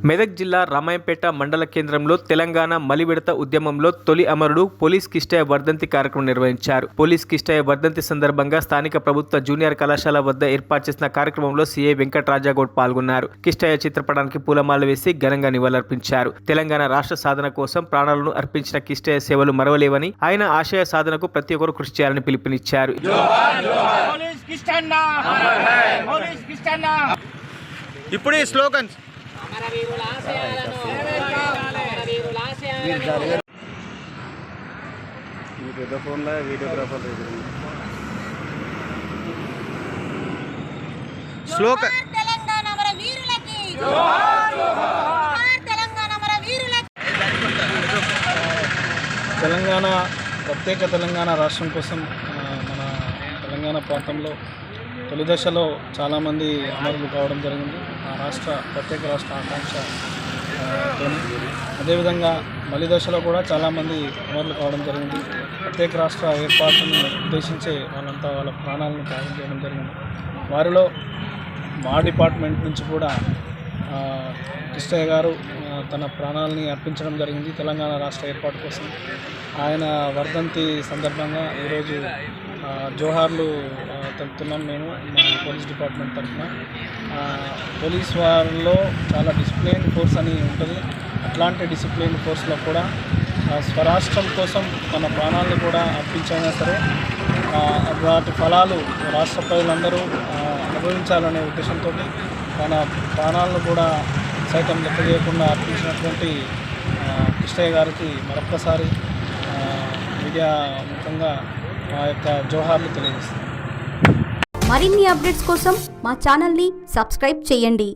మెదక్ జిల్లా రామాయంపేట మండల కేంద్రంలో తెలంగాణ మలివిడత ఉద్యమంలో తొలి అమరుడు పోలీస్ కిష్టయ్య వర్ధంతి కార్యక్రమం నిర్వహించారు. పోలీస్ కిష్టయ్య వర్ధంతి సందర్భంగా స్థానిక ప్రభుత్వ జూనియర్ కళాశాల వద్ద ఏర్పాటు చేసిన కార్యక్రమంలో సీఐ వెంకటరాజాగౌడ్ పాల్గొన్నారు. కిష్టయ్య చిత్రపటానికి పూలమాల వేసి ఘనంగా నివాళులర్పించారు. తెలంగాణ రాష్ట్ర సాధన కోసం ప్రాణాలను అర్పించిన కిష్టయ్య సేవలు మరవలేవని, ఆయన ఆశయ సాధనకు ప్రతి ఒక్కరూ కృషి చేయాలని పిలుపునిచ్చారు. ఇప్పుడు ఈ స్లోగన్స్ తెలంగాణ ప్రత్యేక తెలంగాణ రాష్ట్రం కోసం మన తెలంగాణ ప్రాంతంలో తొలి దశలో చాలామంది అమరులు కావడం జరిగింది. ఆ ప్రత్యేక రాష్ట్ర ఆకాంక్ష అదేవిధంగా మలి దశలో కూడా చాలామంది అమరులు కావడం జరిగింది. ప్రత్యేక రాష్ట్ర ఏర్పాటును ఉద్దేశించే వాళ్ళంతా వాళ్ళ ప్రాణాలను త్యాగం చేయడం జరిగింది. వారిలో మా డిపార్ట్మెంట్ నుంచి కూడా కిష్టయ్య గారు తన ప్రాణాలని అర్పించడం జరిగింది తెలంగాణ రాష్ట్ర ఏర్పాటు కోసం. ఆయన వర్ధంతి సందర్భంగా ఈరోజు జోహార్లు తెలుపుతున్నాం మేము మా పోలీస్ డిపార్ట్మెంట్ తరఫున. పోలీస్ వారిలో చాలా డిసిప్లిన్ ఫోర్స్ అని ఉంటుంది. అట్లాంటి డిసిప్లిన్ ఫోర్స్లో కూడా స్వరాష్ట్రం కోసం తన ప్రాణాలను కూడా అర్పించైనా సరే వాటి ఫలాలు రాష్ట్ర ప్రజలందరూ అనుభవించాలనే ఉద్దేశంతో తన ప్రాణాలను కూడా సైతం లెక్క చేయకుండా అర్పించినటువంటి కిష్టయ్య గారికి మరొక్కసారి మీడియా ముఖంగా మా యొక్క జోహార్లు తెలియజేస్తాం. మరిన్ని అప్డేట్స్ కోసం మా ఛానల్ని సబ్స్క్రైబ్ చేయండి.